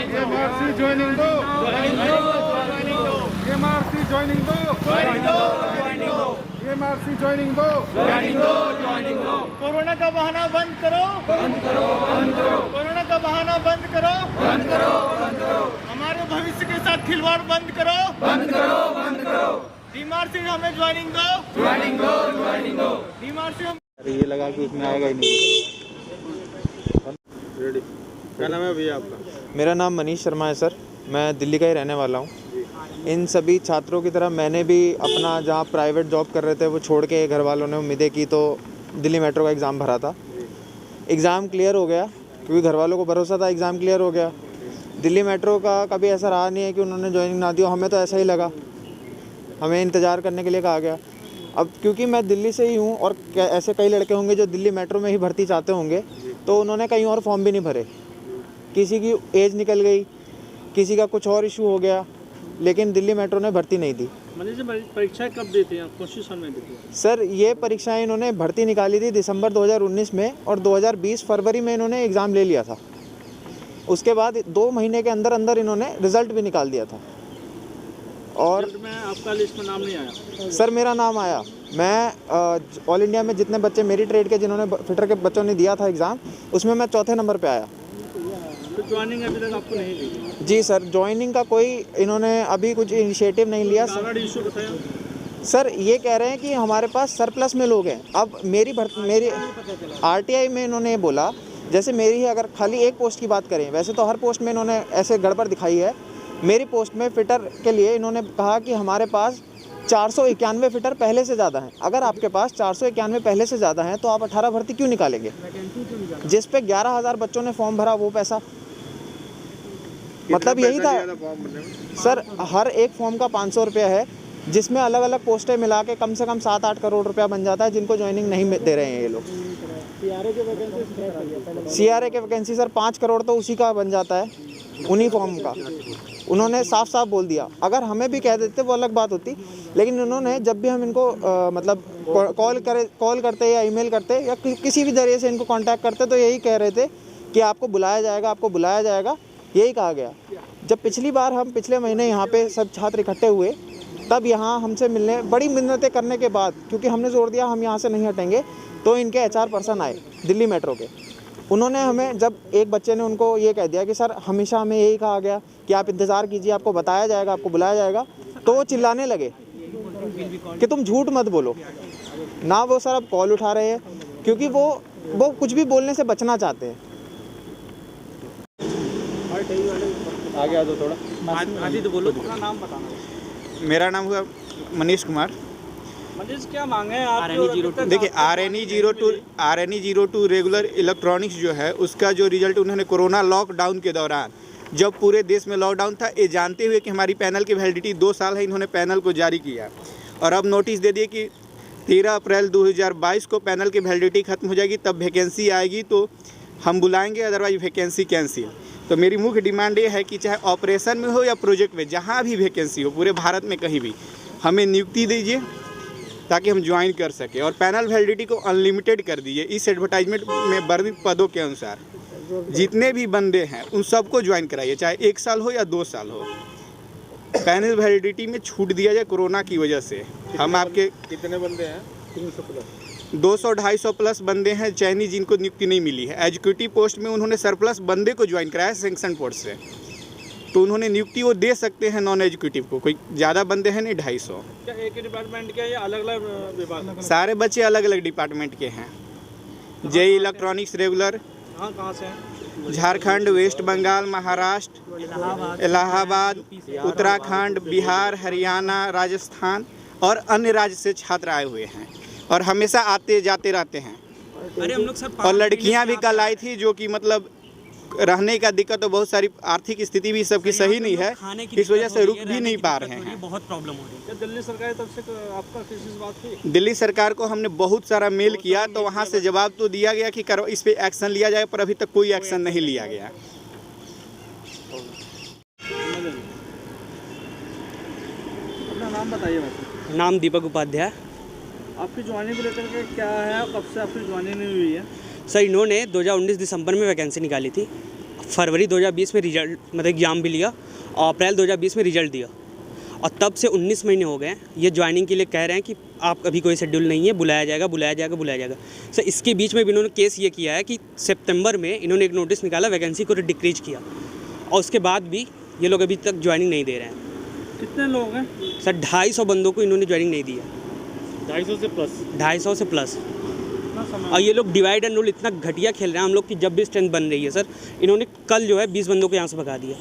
MRC joining दो, MRC joining दो, MRC joining दो। कोरोना का बहाना बंद करो, कोरोना का बहाना बंद करो, हमारे भविष्य के साथ खिलवाड़ बंद करो, डीमार्सी हमें ज्वाइनिंग दो, डीमार्सी हम ये लगा कि उसमें आएगा ही नहीं। रेडी। क्या नाम है भैया आपका? मेरा नाम मनीष शर्मा है सर, मैं दिल्ली का ही रहने वाला हूँ। इन सभी छात्रों की तरह मैंने भी अपना जहाँ प्राइवेट जॉब कर रहे थे वो छोड़ के घर वालों ने उम्मीदें की तो दिल्ली मेट्रो का एग्ज़ाम भरा था। एग्ज़ाम क्लियर हो गया क्योंकि घर वालों को भरोसा था एग्ज़ाम क्लियर हो गया। दिल्ली मेट्रो का कभी ऐसा रहा नहीं है कि उन्होंने ज्वाइनिंग ना दी, हमें तो ऐसा ही लगा, हमें इंतज़ार करने के लिए कहा गया। अब क्योंकि मैं दिल्ली से ही हूँ और ऐसे कई लड़के होंगे जो दिल्ली मेट्रो में ही भर्ती चाहते होंगे, तो उन्होंने कहीं और फॉर्म भी नहीं भरे। किसी की एज निकल गई, किसी का कुछ और इशू हो गया, लेकिन दिल्ली मेट्रो ने भर्ती नहीं दी। परीक्षा कब देते हैं, क्वेश्चन में देते हैं? सर ये परीक्षाएं इन्होंने भर्ती निकाली थी दिसंबर 2019 में और 2020 फरवरी में इन्होंने एग्ज़ाम ले लिया था। उसके बाद 2 महीने के अंदर अंदर इन्होंने रिज़ल्ट भी निकाल दिया था। और में आपका लिस्ट में नाम नहीं आया? सर मेरा नाम आया। मैं ऑल इंडिया में जितने बच्चे मेरी ट्रेड के जिन्होंने फिटर के बच्चों ने दिया था एग्ज़ाम, उसमें मैं 4थे नंबर पे आया। तो ज्वाइनिंग अभी तक आपको नहीं दी? जी सर, ज्वाइनिंग का कोई इन्होंने अभी कुछ इनिशिएटिव नहीं लिया। इशू बताया सर ये कह रहे हैं कि हमारे पास सरप्लस में लोग हैं। अब मेरी RTI में इन्होंने बोला, जैसे मेरी है, अगर खाली एक पोस्ट की बात करें, वैसे तो हर पोस्ट में इन्होंने ऐसे गड़बड़ दिखाई है। मेरी पोस्ट में फ़िटर के लिए इन्होंने कहा कि हमारे पास 491 फ़िटर पहले से ज़्यादा हैं। अगर आपके पास 491 पहले से ज़्यादा हैं तो आप 18 भर्ती क्यों निकालेंगे? जिस पे 11,000 बच्चों ने फॉर्म भरा वो पैसा, मतलब यही था सर। हर एक फॉर्म का 500 रुपया है, जिसमें अलग अलग पोस्टें मिला के कम से कम 7-8 करोड़ रुपया बन जाता है, जिनको ज्वाइनिंग नहीं दे रहे हैं ये लोग। CRA के वैकेंसी सर 5 करोड़ तो उसी का बन जाता है, उन्हीं फॉर्म का। उन्होंने साफ साफ बोल दिया। अगर हमें भी कह देते वो अलग बात होती, लेकिन उन्होंने जब भी हम इनको मतलब कॉल करते या ईमेल करते या किसी भी जरिए से इनको कांटेक्ट करते तो यही कह रहे थे कि आपको बुलाया जाएगा, आपको बुलाया जाएगा, यही कहा गया। जब पिछली बार हम पिछले महीने यहाँ पे सब छात्र इकट्ठे हुए, तब यहाँ हमसे मिलने बड़ी मिन्नतें करने के बाद, क्योंकि हमने जोर दिया हम यहाँ से नहीं हटेंगे, तो इनके HR पर्सन आए दिल्ली मेट्रो के। उन्होंने हमें, जब एक बच्चे ने उनको ये कह दिया कि सर हमेशा हमें यही कहा गया कि आप इंतज़ार कीजिए, आपको बताया जाएगा, आपको बुलाया जाएगा, तो वो चिल्लाने लगे कि तुम झूठ मत बोलो ना। वो सर अब कॉल उठा रहे हैं क्योंकि वो कुछ भी बोलने से बचना चाहते हैं। आगे आ दो थोड़ा। आदि तो बोलो, अपना नाम बताना। मेरा नाम हुआ मनीष कुमार। मनीष, क्या मांगे हैं आप? देखिए RNE02 रेगुलर इलेक्ट्रॉनिक्स जो है, उसका जो रिजल्ट उन्होंने कोरोना लॉकडाउन के दौरान, जब पूरे देश में लॉकडाउन था, ये जानते हुए कि हमारी पैनल की वैलिडिटी 2 साल है, इन्होंने पैनल को जारी किया और अब नोटिस दे दिए कि 13 अप्रैल 2022 को पैनल की वैलिडिटी खत्म हो जाएगी, तब वैकेंसी आएगी तो हम बुलाएंगे, अदरवाइज वैकेंसी कैंसिल। तो मेरी मुख्य डिमांड ये है कि चाहे ऑपरेशन में हो या प्रोजेक्ट में, जहाँ भी वैकेंसी हो पूरे भारत में कहीं भी, हमें नियुक्ति दीजिए ताकि हम ज्वाइन कर सके, और पैनल वैलिडिटी को अनलिमिटेड कर दीजिए। इस एडवर्टाइजमेंट में वर्णित पदों के अनुसार जितने भी बंदे हैं उन सबको ज्वाइन कराइए, चाहे 1 साल हो या 2 साल हो। पैनल वैलिडिटी में छूट दिया जाए कोरोना की वजह से। हम आपके कितने बंदे हैं? 200-250 प्लस बंदे हैं चयनी जिनको नियुक्ति नहीं मिली है। एजुकेटिव पोस्ट में उन्होंने सरप्लस बंदे को ज्वाइन कराया सैंक्शन पोस्ट से, तो उन्होंने नियुक्ति वो दे सकते हैं नॉन एजुकेटिव को। कोई ज़्यादा बंदे हैं नहीं, 250। क्या एक ही डिपार्टमेंट के या अलग अलग विभाग? सारे बच्चे अलग अलग डिपार्टमेंट के हैं। JEE इलेक्ट्रॉनिक्स रेगुलर कहाँ से हैं? झारखंड, वेस्ट बंगाल, महाराष्ट्र, इलाहाबाद, उत्तराखंड, बिहार, हरियाणा, राजस्थान और अन्य राज्य से छात्र आए हुए हैं और हमेशा आते जाते रहते हैं। अरे हम लोग सर, और लड़कियां भी कल आई थी, जो कि मतलब रहने का दिक्कत, तो बहुत सारी आर्थिक स्थिति भी सबकी सही नहीं है, इस वजह से रुक भी नहीं पा रहे हैं। बहुत प्रॉब्लम हो रही है। दिल्ली सरकार की तरफ से आपका किसी से बात हुई? दिल्ली सरकार को हमने बहुत सारा मेल किया, तो वहाँ से जवाब तो दिया गया कि करो, इस पे एक्शन लिया जाए, पर अभी तक कोई एक्शन नहीं लिया गया। अपना नाम बताइए। वैसे नाम दीपक उपाध्याय। आपकी ज्वाइनिंग को लेकर के क्या है, कब से आपकी ज्वाइनिंग नहीं हुई है? सर इन्होंने 2019 दिसंबर में वैकेंसी निकाली थी, फरवरी 2020 में रिजल्ट मतलब एग्ज़ाम भी लिया और अप्रैल 2020 में रिजल्ट दिया और तब से 19 महीने हो गए ये ज्वाइनिंग के लिए कह रहे हैं कि आप अभी कोई शेड्यूल नहीं है, बुलाया जाएगा बुलाया जाएगा बुलाया जाएगा। सर इसके बीच में भी इन्होंने केस ये किया है कि सितंबर में इन्होंने एक नोटिस निकाला, वैकेंसी को डिक्रीज किया और उसके बाद भी ये लोग अभी तक ज्वाइनिंग नहीं दे रहे हैं। कितने लोग हैं? सर 250 बंदों को इन्होंने ज्वाइनिंग नहीं दिया, 250 से प्लस। 250 से प्लस। कितना समय? और ये लोग डिवाइड एंड रूल इतना घटिया खेल रहे हैं हम लोग की जब भी स्ट्रेंथ बन रही है सर। इन्होंने कल जो है 20 बंदों को यहाँ से भगा दिया,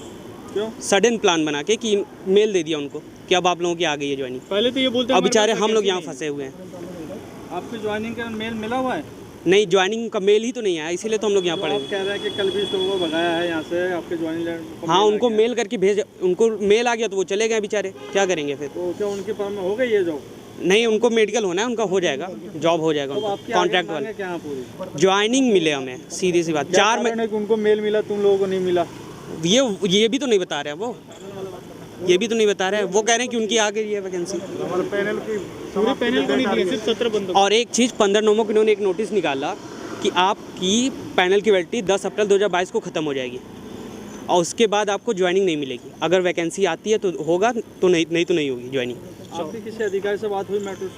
क्यों? सडन प्लान बना के कि मेल दे दिया उनको कि अब आप लोगों की आ गई है ज्वाइनिंग। पहले तो ये बोलते अब बेचारे हमारे हम लोग पास यहाँ वैकेंसी फंसे हुए हैं। नहीं। आपकी ज्वाइनिंग का मेल मिला हुआ है? नहीं, ज्वाइनिंग का मेल ही तो नहीं आया, इसीलिए तो हम लोग यहाँ पड़े आप हुए हैं। कह रहे हैं कि कल 20 लोगों को भगाया है यहाँ से, आपके ज्वाइनिंग लेटर हाँ, उनको मेल करके भेज, उनको मेल आ गया तो वो चले गए बेचारे, क्या करेंगे फिर। तो क्या उनकी फर्म में हो गई ये जॉब? नहीं, उनको मेडिकल होना है, उनका हो जाएगा, जॉब हो जाएगा तो उनका, आपकी कॉन्ट्रैक्ट आगे वाला। क्या है पूरी? ज्वाइनिंग मिले हमें, सीधी सी बात। 4 में उनको मेल मिला, तुम लोगों को नहीं मिला? ये भी तो नहीं बता रहे हैं वो, ये भी तो नहीं बता रहे हैं। वो कह रहे हैं कि उनकी आ गई है वैकेंसी। हमारे पैनल की पूरे पैनल को नहीं दिए, सिर्फ 17 बंदों को। और एक चीज़ 15 नवंबर को इन्होंने एक नोटिस निकाला कि आपकी पैनल की वैलिडिटी 10 अप्रैल 2022 को ख़त्म हो जाएगी और उसके बाद आपको ज्वाइनिंग नहीं मिलेगी। अगर वैकेंसी आती है तो होगा, तो नहीं तो नहीं होगी ज्वाइनिंग। आपकी किसी अधिकारी से बात हुई मेट्रो?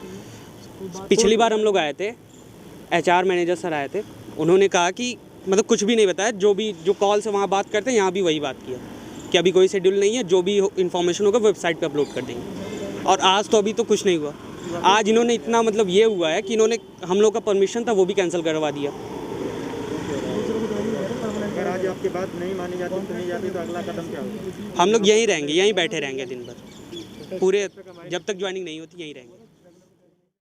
पिछली बार हम लोग आए थे, HR मैनेजर सर आए थे, उन्होंने कहा कि मतलब कुछ भी नहीं बताया, जो कॉल से वहाँ बात करते हैं यहाँ भी वही बात किया कि अभी कोई शेड्यूल नहीं है, जो भी इन्फॉर्मेशन होगा वेबसाइट पे अपलोड कर देंगे। और आज तो अभी तो कुछ नहीं हुआ। आज इन्होंने इतना मतलब ये हुआ है कि इन्होंने हम लोग का परमिशन था वो भी कैंसिल करवा दिया। अगर आज आपकी बात नहीं मानी जाती तो नहीं जाती तो अगला कदम क्या होगा? हम लोग यहीं रहेंगे, यहीं बैठे रहेंगे दिन भर, पूरे जब तक ज्वाइनिंग नहीं होती यहीं रहेंगे।